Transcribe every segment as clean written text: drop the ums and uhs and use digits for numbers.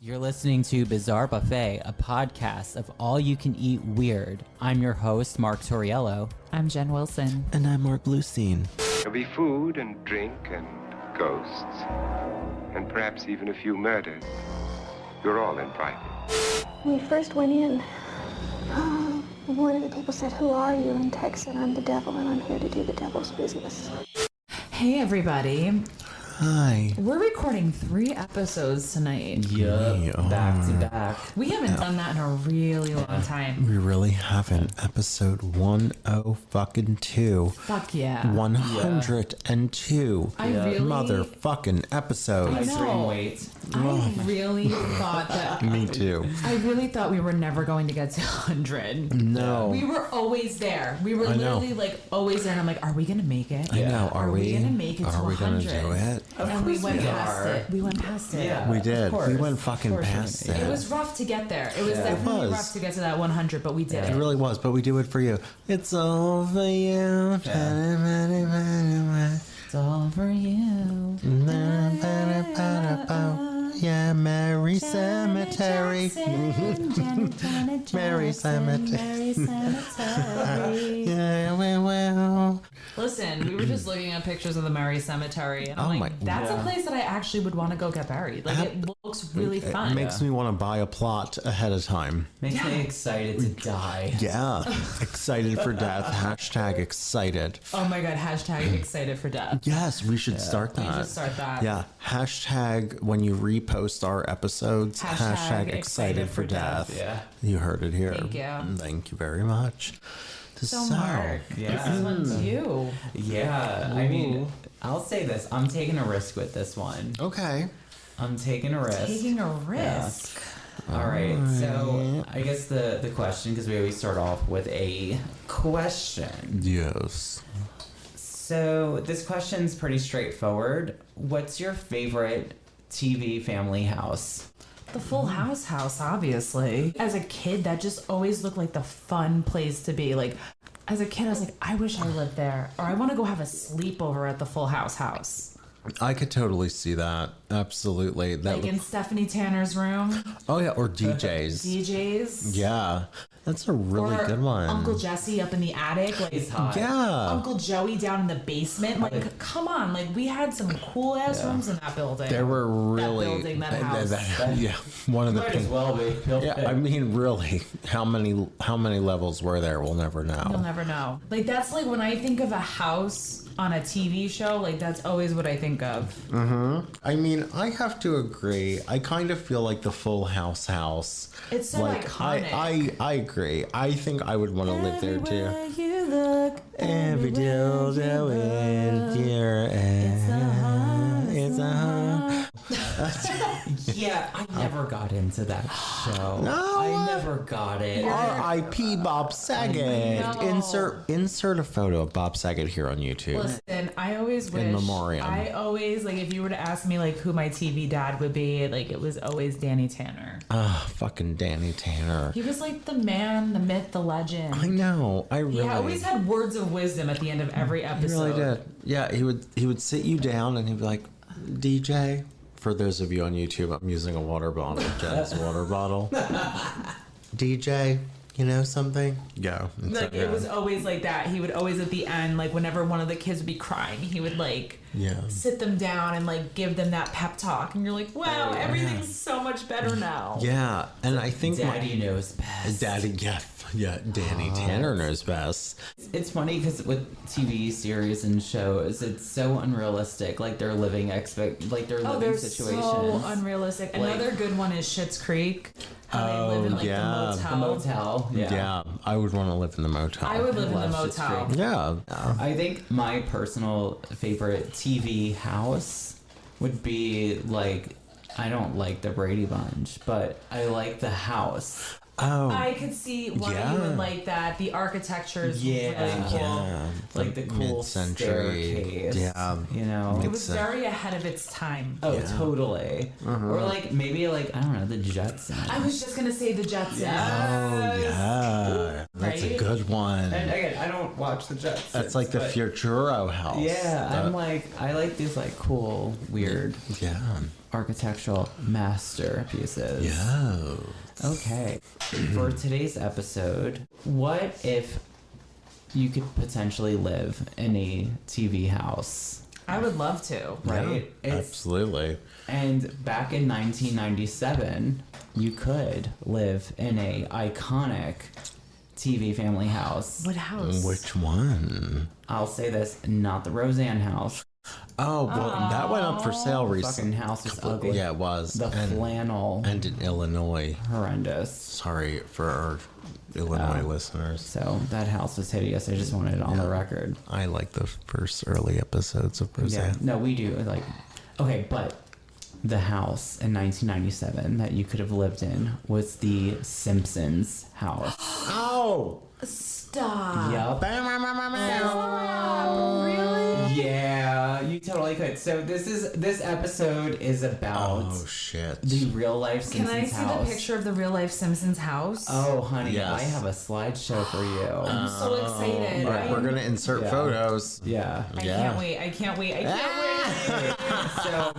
You're listening to Bizarre Buffet, a podcast of all-you-can-eat weird. I'm your host, Mark Torriello. I'm Jen Wilson. And I'm Mark Bluestein. There'll be food and drink and ghosts, and perhaps even a few murders. You're all invited. When we first went in, one of the people said, "Who are you?" And Tex said, "I'm the devil, and I'm here to do the devil's business." Hey, everybody. Hi. We're recording 3 episodes tonight. Yup, back to back. We haven't done that in a really long time. We really haven't. Episode 102. Fuck yeah. 102. I really... Motherfucking episodes. I know. Extreme weight. I really thought that... Me too. I really thought we were never going to get to 100. No. We were always there. We were literally like always there. And I'm like, are we going to make it? I know. Are we going to make it to 100? Are we going to do it? And we went past are. it. We went past it. Yeah. We did. course. We went fucking Of course we past did. it. It was rough to get there. It was definitely was. rough to get to that 100, but we did It it. really was, but we do it for you. It's all for you. It's all for you. Yeah, Mary Cemetery. Mary Cemetery. Yeah, well. Listen, we were just looking at pictures of the Murray Cemetery, and I'm Oh like, my- that's a place that I actually would want to go get buried. Like, it looks really fun. It makes me want to buy a plot ahead of time. Makes me excited to die. Yeah. Excited for death. Hashtag excited. Oh my god, hashtag excited for death. Yes, we should start that. We should start that. Yeah. Hashtag when you repost our episodes. Hashtag excited for death. Yeah. You heard it here. Thank you. Thank you very much. So, Mark, Yeah. this one's you. Yeah, I mean, I'll say this. I'm taking a risk with this one. Okay. I'm taking a risk. Taking a risk. All right, so I guess the question, because we always start off with a question. Yes. So this question's pretty straightforward. What's your favorite TV family house? The Full House house, obviously. As a kid, that just always looked like the fun place to be. Like, as a kid, I was like, I wish I lived there. Or I want to go have a sleepover at the Full House house. I could totally see that. Absolutely. That Like in Stephanie Tanner's room. Oh yeah, or DJs. DJs. Yeah. That's a really Or good one. Uncle Jesse up in the attic. Like, It's hot. Yeah. Uncle Joey down in the basement. Like, come on. Like, we had some cool ass rooms in that building. There were really That building, that house. yeah, one of the Might as well be. Yeah, I mean, really, how many levels were there? We'll never You'll know. never know. Like, that's like when I think of a house on a TV show, like, that's always what I think of. I mean, I have to agree. I kind of feel like the Full House. It's so Like, iconic. I agree. I think I would want to live there too. Everywhere you look, Every dildo in your it's a home. Yeah, I never got into that show. No. I never got it. R.I.P. Bob Saget. I know. Insert a photo of Bob Saget here on YouTube. Listen, I always wish. memoriam. I always, like, if you were to ask me, like, who my TV dad would be, like, it was always Danny Tanner. Fucking Danny Tanner. He was like the man, the myth, the legend. I know. I really. He always had words of wisdom at the end of every He episode. really did. Yeah, he would sit you down and he'd be like, DJ. For those of you on YouTube, I'm using a water bottle, Jen's water bottle. DJ, you know something? Go. And Like, so, it was always like that. He would always at the end, like, whenever one of the kids would be crying, he would, like, sit them down and, like, give them that pep talk. And you're like, wow, everything's so much better now. Yeah, and I think Daddy knows best. Daddy, yeah, Danny Tanner knows best. It's funny because with TV series and shows, it's so unrealistic. Like their living Oh, they're situations. so unrealistic. Like- Another good one is Schitt's Creek. How they live in, like, yeah. the The motel. Yeah. I would want to live in the motel. I would live in the Love Schitt's motel. Creek. Yeah. I think my personal favorite TV house would be like, I don't like the Brady Bunch, but I like the house. Oh. I could see why Yeah. you would like that. The architecture is Yeah. really cool. Yeah. Like the cool mid-century. staircase. Yeah. You know? It was very ahead of its time. Oh, totally. Or like maybe like I don't know, the Jetsons. I was just gonna say the Jetsons. Oh, yeah. That's a Right? good one. And again, I don't watch the Jetsons. That's like the but- Futuro house. Yeah, I'm like, I like these like cool, weird Yeah. architectural masterpieces. Yeah. Okay. For today's episode, what if you could potentially live in a TV house? I would love to. Right? Yeah, absolutely. And back in 1997, you could live in a iconic TV family house. What house? Which one? I'll say this, not the Roseanne house. Oh, well, that went up for sale Fucking recently. house is ugly. Yeah, it was. The flannel, And in Illinois. horrendous. Sorry for our Illinois listeners. So that house was hideous. I just wanted it on the record. I like the first early episodes of Yeah. Roseanne. No, we do. Like, okay, but the house in 1997 that you could have lived in was the Simpsons house. Oh! Stop. Yup. Really? Yeah, you totally could. So this episode is about Oh, shit. the real life Can Simpsons I see house. the picture of the real life Simpsons house? Oh, honey, Yes. I have a slideshow for you. I'm so excited. All right, we're going to insert Yeah. photos. Yeah. I Yeah. can't wait. I can't wait. I can't wait. So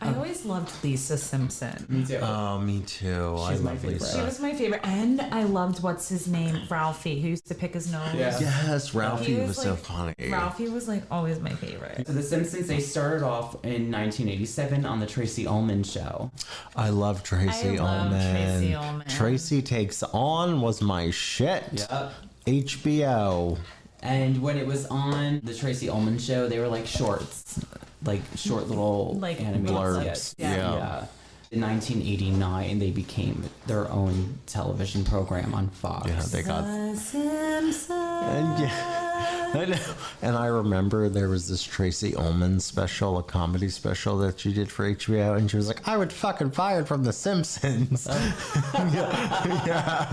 I always loved Lisa Simpson. me too. Oh, me too. I She's my love favorite. Lisa. She was my favorite. And I loved, what's his name? Ralphie, who used to pick his nose. Yeah. Yes, Ralphie He was so like- funny. Ralphie was like always my favorite. So The Simpsons, they started off in 1987 on the Tracy Ullman Show. I love Tracy I love Ullman. Tracy Ullman. Tracy Takes On was my shit. Yep. HBO. And when it was on the Tracy Ullman Show, they were like shorts, like short little Like animated blurbs. skits. Yeah. Yeah. In 1989, they became their own television program on Fox. Yeah, they got. The Simpsons. And yeah, I know. And I remember there was this Tracy Ullman special, a comedy special that she did for HBO, and she was like, "I would fucking fired from The Simpsons." yeah.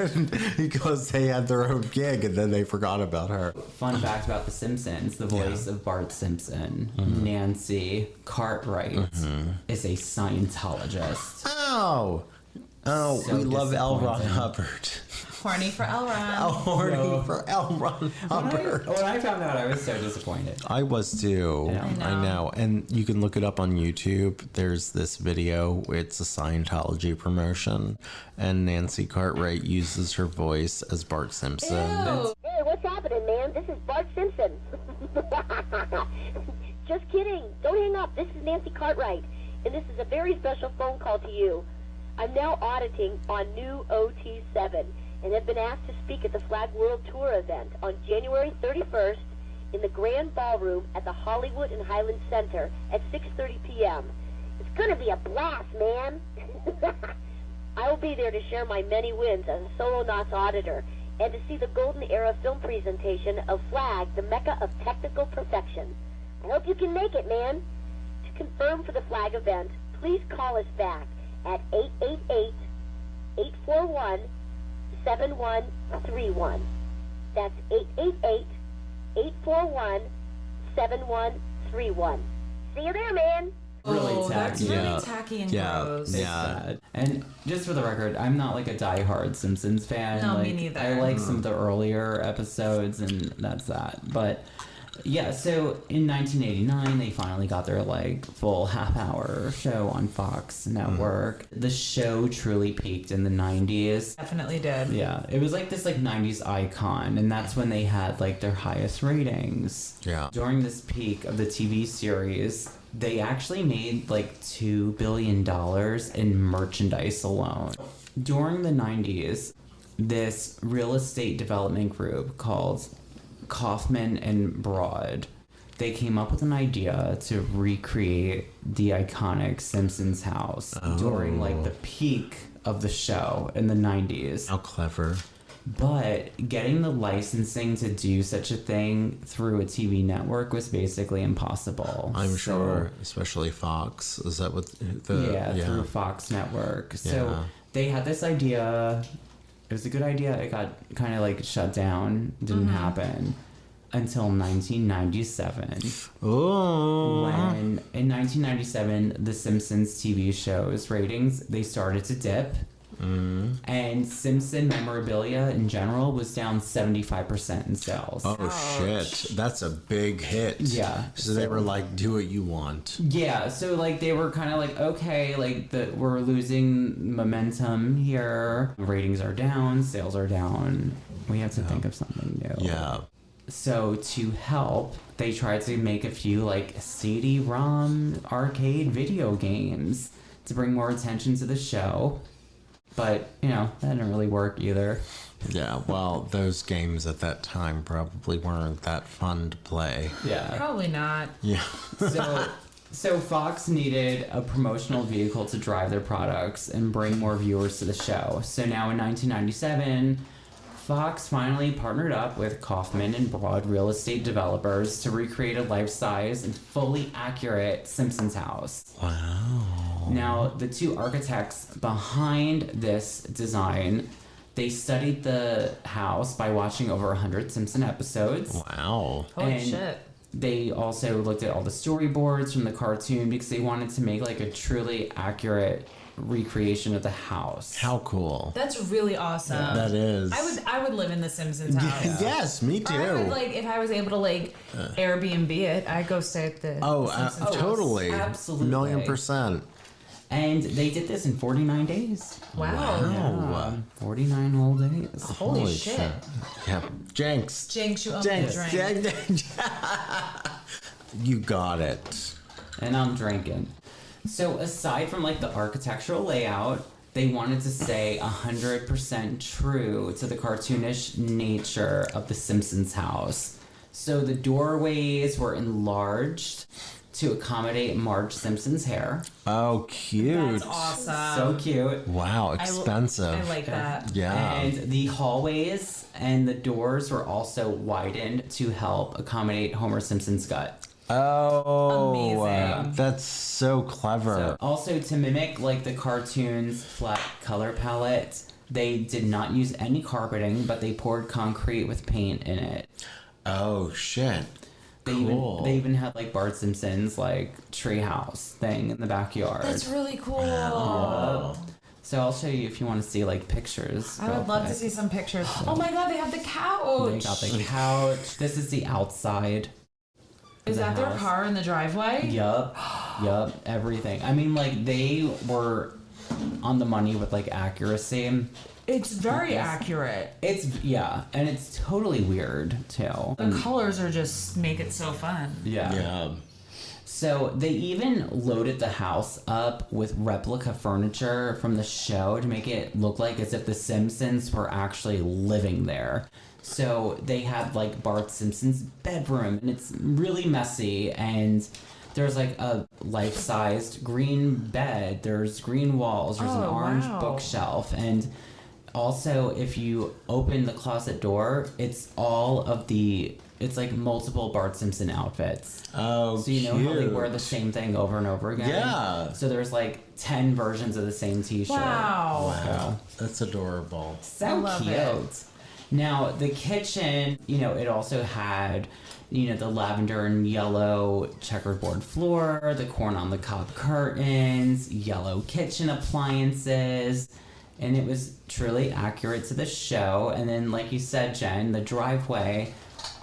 And because they had their own gig, and then they forgot about her. Fun fact about The Simpsons: the voice of Bart Simpson, Nancy Cartwright, is a Scientologist. Oh, So we love L. Ron disappointing. Hubbard. Horny for Elron. Horny for L. Ron Hubbard. When I found out, I was so disappointed. I was too. Yeah. I know. And you can look it up on YouTube. There's this video. It's a Scientology promotion. And Nancy Cartwright uses her voice as Bart Simpson. Ew. Hey, what's happening, man? This is Bart Simpson. Just kidding. Don't hang up. This is Nancy Cartwright, and this is a very special phone call to you. I'm now auditing on new OT7 and have been asked to speak at the Flag World Tour event on January 31st in the Grand Ballroom at the Hollywood and Highland Center at 6:30 p.m. It's going to be a blast, man. I will be there to share my many wins as a solo Knots auditor and to see the Golden Era film presentation of Flag, the Mecca of Technical Perfection. I hope you can make it, man. To confirm for the Flag event, please call us back at 888-841-7131. That's 888-841-7131. See you there, man. Really Oh, that's tacky. really Yeah. tacky and Yeah. gross. Yeah. Sad. And just for the record, I'm not like a diehard Simpsons fan. No, like, me neither. I like some of the earlier episodes, and that's that. But yeah, so in 1989, they finally got their like full half-hour show on Fox Network. The show truly peaked in the 90s. Definitely did. Yeah, it was like this like 90s icon, and that's when they had like their highest ratings. Yeah. During this peak of the TV series, they actually made like $2 billion in merchandise alone. During the 90s, this real estate development group called Kaufman and Broad, they came up with an idea to recreate the iconic Simpsons house during like the peak of the show in the 90s. How clever. But getting the licensing to do such a thing through a TV network was basically impossible. I'm So- sure, especially Fox. Is that what the. Yeah, through Fox Network. So Yeah. they had this idea. It was a good idea. It got kind of like shut down. Didn't happen until 1997. Oh. When in 1997, The Simpsons TV show's ratings, they started to dip. And Simpson memorabilia in general was down 75% in sales. Oh, shit. That's a big hit. Yeah. So they were like, do what you want. Yeah, so like they were kind of like, okay, like we're losing momentum here. Ratings are down, sales are down. We have to think of something new. Yeah. So to help, they tried to make a few like CD-ROM arcade video games to bring more attention to the show. But, you know, that didn't really work either. Yeah, well, those games at that time probably weren't that fun to play. Yeah. Probably not. Yeah. So Fox needed a promotional vehicle to drive their products and bring more viewers to the show. So now in 1997, Fox finally partnered up with Kaufman and Broad real estate developers to recreate a life-size and fully accurate Simpsons house. Wow. Now, the two architects behind this design, they studied the house by watching over 100 Simpson episodes. Wow. Holy And shit. They also looked at all the storyboards from the cartoon because they wanted to make like a truly accurate recreation of the house. How cool. That's really awesome. That is. I would live in the Simpsons house. Yes, me too. Or I would, like, if I was able to like Airbnb it, I'd go stay at the Simpsons house. Totally. Absolutely. 1,000,000%. And they did this in 49 days. Wow. 49 whole days. Holy shit. Yeah. Jinx. Jinx, you owe me a drink. You got it. And I'm drinking. So aside from like the architectural layout, they wanted to stay 100% true to the cartoonish nature of the Simpsons house. So the doorways were enlarged to accommodate Marge Simpson's hair. Oh, cute. That's awesome. So cute. Wow, expensive. I like that. Yeah. And the hallways and the doors were also widened to help accommodate Homer Simpson's gut. Oh, Amazing. That's so clever. So also to mimic like the cartoon's flat color palette, they did not use any carpeting, but they poured concrete with paint in it. Oh, shit. They even had like Bart Simpson's like treehouse thing in the backyard. That's really cool. So I'll show you if you want to see like pictures. I would love to see some pictures. Oh my god, they have the couch. They got the couch. This is the outside. Is that their house. car in the driveway? Yup, everything. I mean, like they were on the money with like accuracy. It's very accurate. It's and it's totally weird too. The colors are just make it so fun. Yeah. So they even loaded the house up with replica furniture from the show to make it look like as if the Simpsons were actually living there. So they had like Bart Simpson's bedroom, and it's really messy, and there's like a life-sized green bed, there's green walls, there's an orange bookshelf, and also if you open the closet door, it's like multiple Bart Simpson outfits. Oh, so you know how they wear the same thing over and over again? Yeah. So there's like 10 versions of the same t-shirt. Wow. That's adorable. So love cute. it. Now, the kitchen, it also had, the lavender and yellow checkerboard floor, the corn on the cob curtains, yellow kitchen appliances, and it was truly accurate to the show. And then, like you said, Jen, the driveway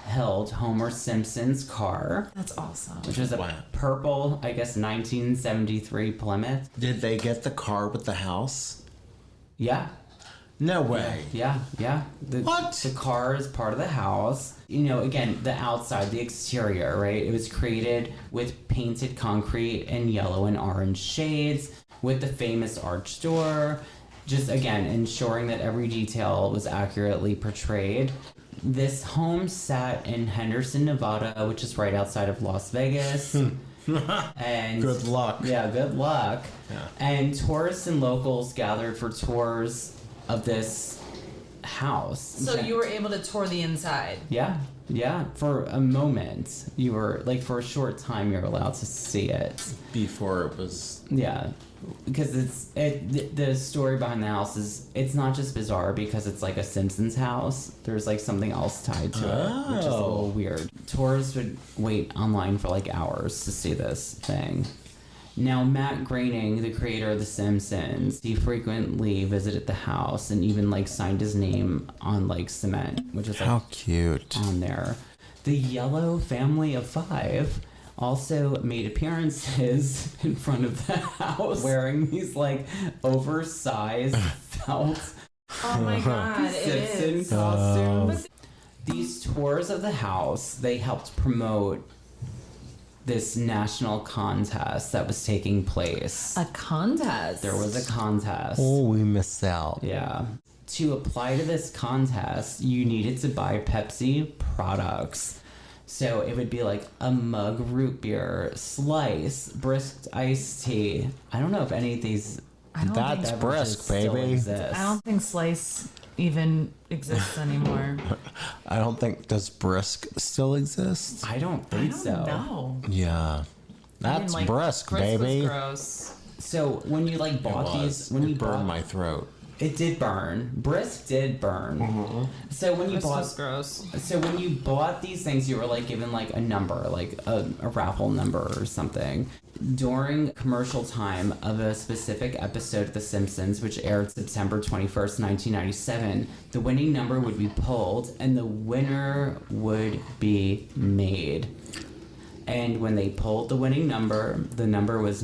held Homer Simpson's car. That's awesome. Which was a purple, I guess, 1973 Plymouth. Did they get the car with the house? Yeah. No way. Yeah. What? The car is part of the house. Again, the outside, the exterior, right? It was created with painted concrete in yellow and orange shades with the famous arch door. Just, again, ensuring that every detail was accurately portrayed. This home sat in Henderson, Nevada, which is right outside of Las Vegas. And Good luck. Yeah, good luck. Yeah. And tourists and locals gathered for tours of this house. So you were able to tour the inside? Yeah. For a moment, you were for a short time, you're allowed to see it. Before it was. Yeah, because the story behind the house is it's not just bizarre because it's like a Simpsons house. There's something else tied to it, which is a little weird. Tourists would wait online for hours to see this thing. Now, Matt Groening, the creator of The Simpsons, he frequently visited the house and even like signed his name on like cement, which is like How cute. on there. The Yellow family of 5 also made appearances in front of the house wearing these like oversized felt Oh my god, it Simpson is. costumes. These tours of the house, they helped promote this national contest that was taking place. A contest. There was a contest. Oh, we missed out. Yeah. To apply to this contest, you needed to buy Pepsi products. So it would be like a mug root beer, Slice, Brisk iced tea. I don't know if any of these That's beverages Brisk, still baby. exist. I don't think Slice even exists anymore. I don't think, does Brisk still exist? I don't I think don't so. know. Yeah. I That's didn't Brisk, Was baby. gross. So when you like bought these, when you burned bought, my throat. it did burn. Brisk did burn. So when you This bought, was gross. so when you bought these things, you were like given like a number, like a raffle number or something. During commercial time of a specific episode of The Simpsons, which aired September 21st, 1997, the winning number would be pulled and the winner would be made. And when they pulled the winning number, the number was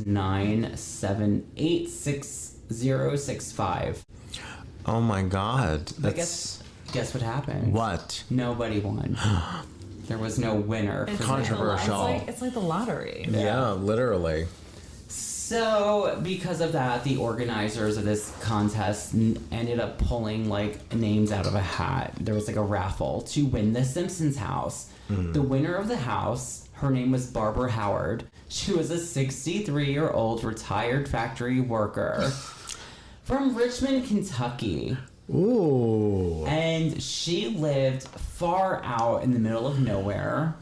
9786065. Oh my god. But That's guess what happened? what? Nobody won. There was no winner. For Controversial. It's like the lottery. Yeah, literally. So, because of that, the organizers of this contest ended up pulling like names out of a hat. There was like a raffle to win the Simpsons house. The winner of the house, her name was Barbara Howard. She was a 63-year-old retired factory worker from Richmond, Kentucky. Ooh. And she lived far out in the middle of nowhere.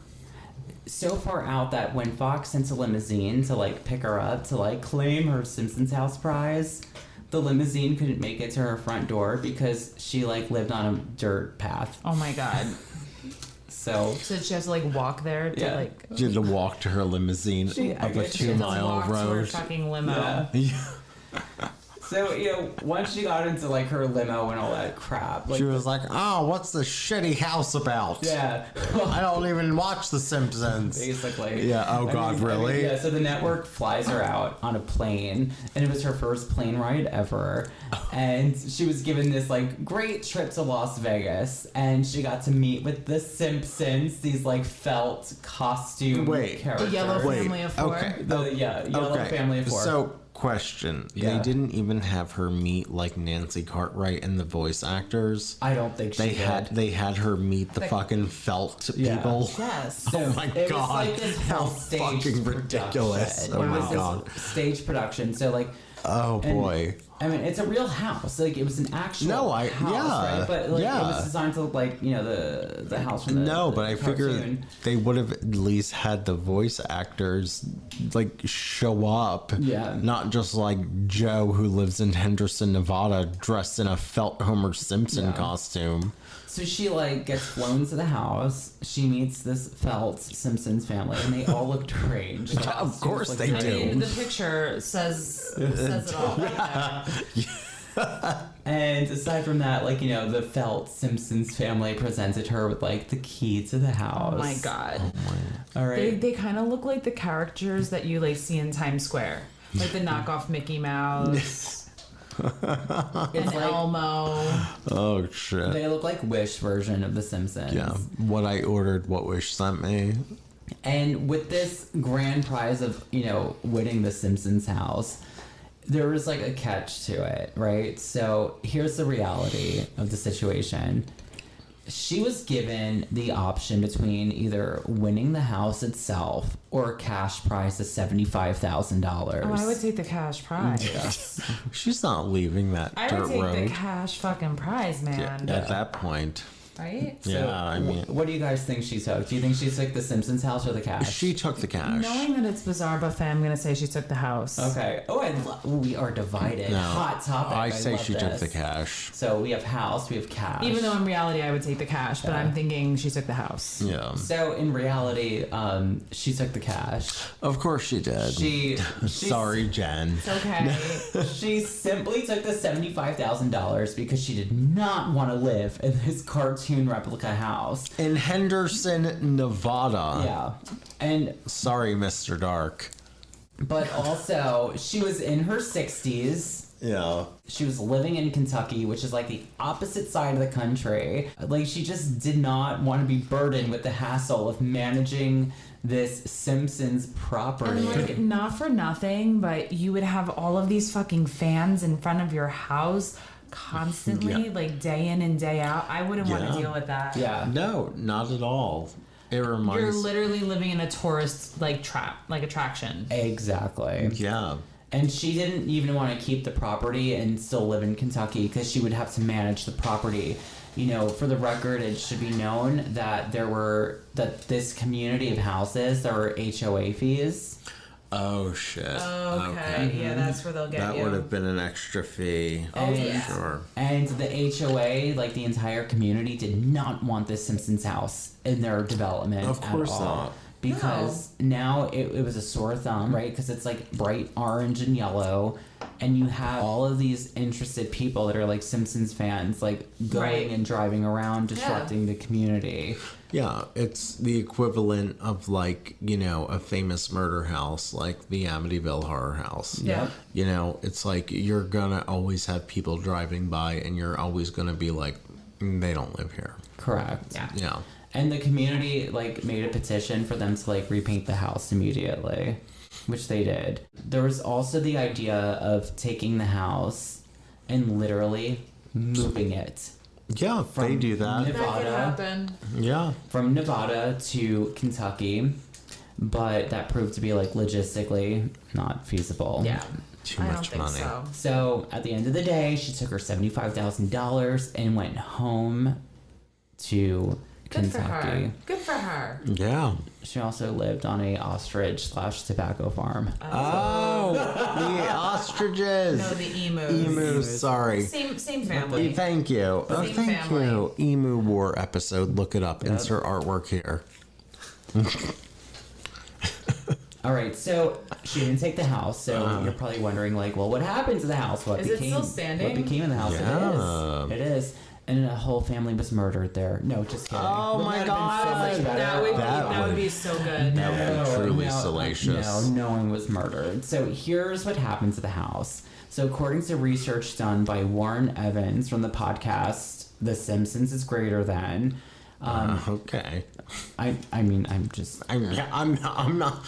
So far out that when Fox sent a limousine to like pick her up to like claim her Simpsons house prize, the limousine couldn't make it to her front door because she like lived on a dirt path. Oh my god. So So she has to like walk there to Yeah. like She had to walk to her limousine I up a guess she had to 2-mile walk to her road. fucking limo. yeah. So, you know, once she got into like her limo and all that crap, like She was like, "Oh, what's the shitty house about? yeah. I don't even watch The Simpsons." Basically. Yeah, oh God, really? yeah, so the network flies her out on a plane, and it was her first plane ride ever. And she was given this, like, great trip to Las Vegas, and she got to meet with the Simpsons, these, like, felt costume Wait. characters. The yellow family of 4. Okay. Yellow family of 4. So, question. Yeah. They didn't even have her meet like Nancy Cartwright and the voice actors. I don't think she did. They had her meet the fucking felt Yeah. people. Yes. Oh my It god. was like this How whole stage fucking ridiculous. production. Oh It my was god. this stage production. So, like, Oh and- boy. I mean, it's a real house. Like, it was an actual house, yeah, right? But, like, it yeah. was designed to look like, you know, the house from the No, the but I figure cartoon. they would have at least had the voice actors like show up. Yeah. Not just like Joe who lives in Henderson, Nevada, dressed in a felt Homer Simpson Yeah. costume. So she, like, gets flown to the house. She meets this felt Simpsons family, and they all look deranged. The Of course costumes they look do. I mean, deranged. the picture says it all. And aside from that, like, you know, the felt Simpsons family presented her with, like, the key to the house. Oh my god. All right. They kind of look like the characters that you like see in Times Square, like the knockoff Mickey Mouse and It's like, Elmo. Oh shit. they look like Wish version of The Simpsons. Yeah. What I ordered, what Wish sent me. And with this grand prize of, you know, winning the Simpsons house, there was like a catch to it, right? So here's the reality of the situation. She was given the option between either winning the house itself or a cash prize of $75,000. Oh, I would take the cash prize. She's not leaving that I dirt would take road. the cash fucking prize, man. At that point. right? Yeah, I mean, What do you guys think she took? Do you think she took the Simpsons house or the cash? she took the cash. Knowing that it's bizarre buffet, I'm gonna say she took the house. Okay. Oh, we are divided. No, Hot topic. I say love she took this. the cash. So we have house, we have cash. Even though in reality I would take the cash, but I'm thinking she took the house. Yeah. So in reality, she took the cash. Of course she did. She Sorry, Jen. It's okay. She simply took the $75,000 because she did not want to live in this cartoon replica house. In Henderson, Nevada. Yeah. And Sorry, Mr. Dark. but also she was in her 60s. Yeah. She was living in Kentucky, which is like the opposite side of the country. Like, she just did not want to be burdened with the hassle of managing this Simpsons property. And like, not for nothing, but you would have all of these fucking fans in front of your house constantly, Yeah. like day in and day out. I wouldn't want Yeah. to deal with that. Yeah. No, not at all. It reminds. You're literally living in a tourist like trap, like attraction. Exactly. Yeah. And she didn't even want to keep the property and still live in Kentucky because she would have to manage the property. You know, for the record, it should be known that this community of houses, there were HOA fees. Oh shit. Okay, yeah, that's where they'll get That you. would have been an extra fee. Oh, yeah. Sure. And the HOA, like the entire community, did not want this Simpsons house in their development. Of course at all. not. Because now it was a sore thumb, right? Because it's like bright orange and yellow, and you have all of these interested people that are like Simpsons fans, like going Right. and driving around, disrupting the community. Yeah, it's the equivalent of like, you know, a famous murder house like the Amityville Horror House. Yeah. You know, it's like you're gonna always have people driving by and you're always gonna be like, they don't live here. Correct. Yeah. Yeah. And the community like made a petition for them to like repaint the house immediately, which they did. There was also the idea of taking the house and literally moving it Yeah, they do that. That could Nevada, happen. Yeah. from Nevada to Kentucky, but that proved to be like logistically not feasible. Yeah. Too I don't much think money. so. So at the end of the day, she took her $75,000 and went home to Good for Kentucky. her. Good for her. Yeah. She also lived on a ostrich / tobacco farm. Oh, the ostriches. No, the emus. Emus, sorry. Same family. Thank you. Oh, Same thank family. you. Emu War episode. Look it up. Insert artwork here. All right, so she didn't take the house. So you're probably wondering, like, well, what happened to the house? What Is it became? still standing? What became of the house? Yeah. It is. And a whole family was murdered there. No, just kidding. Oh my God. That would, That that would be would- so good. That would be truly no, salacious. No one was murdered. So here's what happened to the house. So according to research done by Warren Evans from the podcast The Simpsons is Greater Than, Okay. I mean, I'm just I'm not.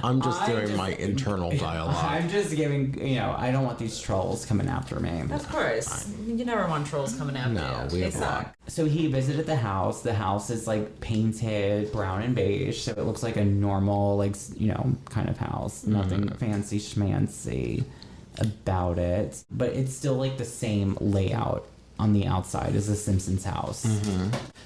I'm just doing my internal dialogue. I'm just giving, I don't want these trolls coming after me. Of course. You never want trolls coming after No, you. we They have a lot. suck. So he visited the house. The house is like painted brown and beige, so it looks like a normal, like, kind of house. Nothing fancy schmancy about it, but it's still like the same layout on the outside as the Simpsons house.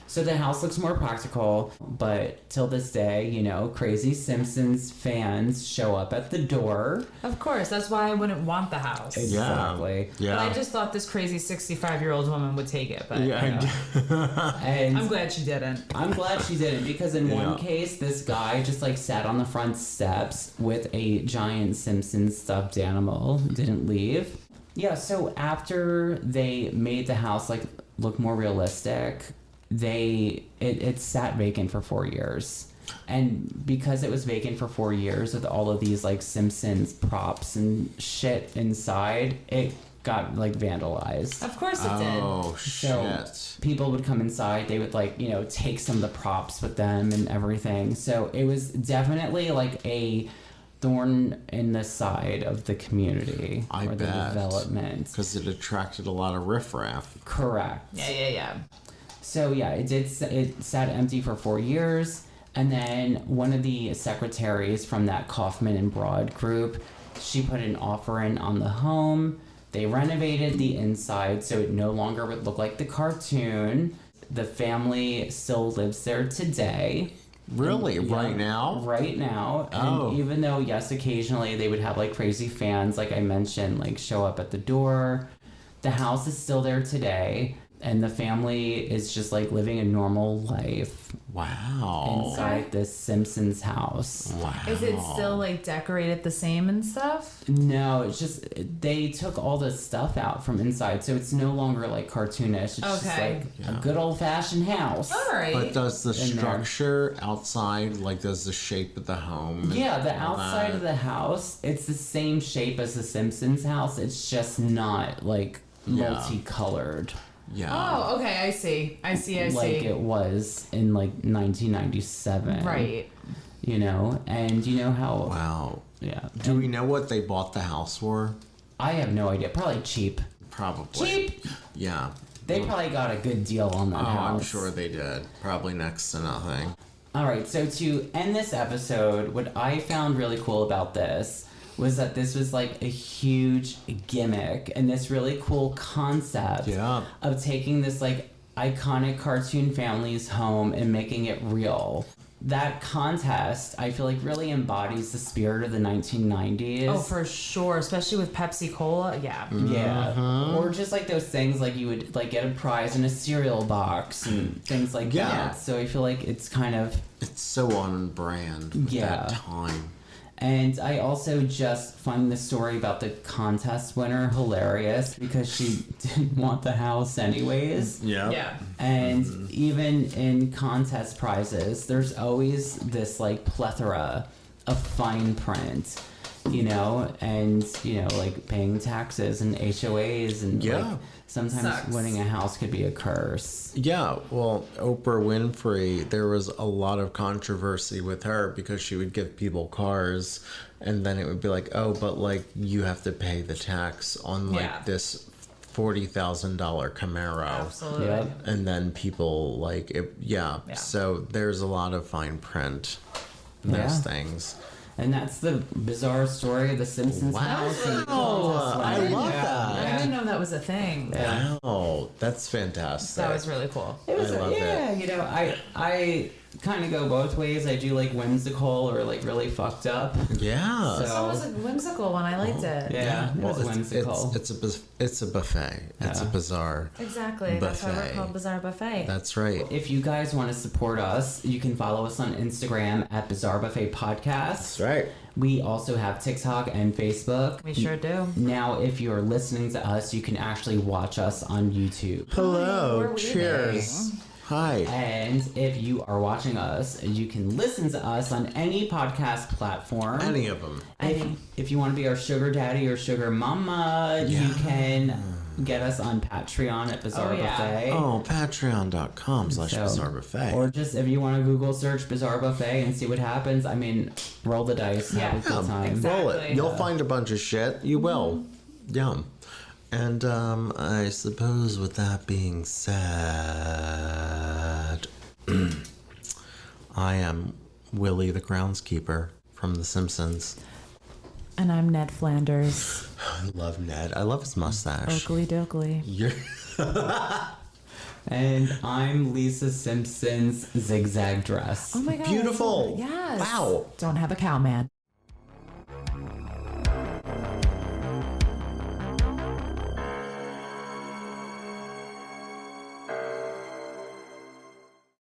So the house looks more practical, but till this day, crazy Simpsons fans show up at the door. Of course. That's why I wouldn't want the house. Exactly. Yeah. But I just thought this crazy 65-year-old woman would take it. But And I'm glad she didn't. I'm glad she didn't, because in one Yeah. case, this guy just like sat on the front steps with a giant Simpsons stuffed animal, didn't leave. Yeah, so after they made the house like look more realistic, it sat vacant for 4 years. And because it was vacant for 4 years with all of these like Simpsons props and shit inside, it got like vandalized. Of course it did. Oh So shit. people would come inside, they would like, take some of the props with them and everything. So it was definitely like a thorn in the side of the community I or the bet. development. Because it attracted a lot of riffraff. Correct. Yeah. So yeah, it sat empty for 4 years. And then one of the secretaries from that Kaufman and Broad group, she put an offer in on the home. They renovated the inside so it no longer would look like the cartoon. the family still lives there today. Really? Yeah, Right now? Right now. Oh. And even though, yes, occasionally they would have like crazy fans, like I mentioned, like show up at the door, the house is still there today. And the family is just like living a normal life Wow. inside this Simpsons house. Wow. Is it still like decorated the same and stuff? No, it's just they took all the stuff out from inside, so it's no longer like cartoonish. It's just Okay. like a good old fashioned house. All right. But does the In there. structure outside, like, does the shape of the home? and Yeah, the all outside that- of the house, it's the same shape as the Simpsons house. It's just not like Yeah. multicolored Yeah. Oh, okay. I see. I see. like it was in like 1997. Right. You know, and you know how. Wow. Yeah. Do we know what they bought the house for? I have no idea. Probably cheap. Probably. Cheap. Yeah. They probably got a good deal on that Oh, house. I'm sure they did. Probably next to nothing. All right, so to end this episode, what I found really cool about this was that this was like a huge gimmick and this really cool concept Yeah. of taking this like iconic cartoon family's home and making it real. That contest, I feel like, really embodies the spirit of the 1990s. Oh, for sure. Especially with Pepsi Cola. Yeah. Yeah. Or just like those things like you would like get a prize in a cereal box and things like Yeah. that. So I feel like it's kind of. It's so on brand with Yeah. that time. And I also just find the story about the contest winner hilarious because she didn't want the house anyways. Yeah. Yeah. And even in contest prizes, there's always this like plethora of fine print, you know, and you know, like paying taxes and HOAs and Yeah. like sometimes Sucks. winning a house could be a curse. Yeah, well, Oprah Winfrey, there was a lot of controversy with her because she would give people cars and then it would be like, oh, but like you have to pay the tax on like Yeah. this $40,000 Camaro. Absolutely. Yep. And then people like it, yeah. Yeah. So there's a lot of fine print in those Yeah. things. And that's the bizarre story of the Simpsons Wow. house. And the Oh, contest I winner. love Yeah. that. I didn't know that was a thing. Yeah. Wow, that's fantastic. That was really cool. It was, I love yeah, you know, I kind of go both ways. I do like whimsical or like really fucked up. Yeah. So- So it was a whimsical one. I liked it. Yeah, it Well, was whimsical. it's a buffet. It's a Yeah. bizarre. Exactly. That's why we're Buffet. called Bizarre Buffet. That's right. If you guys want to support us, you can follow us on Instagram at Bizarre Buffet Podcast. That's right. We also have TikTok and Facebook. We sure do. Now, if you're listening to us, you can actually watch us on YouTube. Hello. we're Cheers. Hi. And if you are watching us, you can listen to us on any podcast platform. Any of them. If you want to be our sugar daddy or sugar mama, you Yeah. can get us on Patreon at Bizarre Oh, yeah. Buffet. Oh, patreon.com/bizarre So- buffet. Or just if you want to Google search Bizarre Buffet and see what happens. I mean, roll the dice, have a Yeah. good time. exactly. Roll it. You'll find a bunch of shit. You will. Yeah. And I suppose with that being said, I am Willie the groundskeeper from The Simpsons. And I'm Ned Flanders. I love Ned. I love his mustache. Oakley dokley. You're And I'm Lisa Simpson's zigzag dress. Oh my god. Beautiful. Yes. Wow. Don't have a cow, man.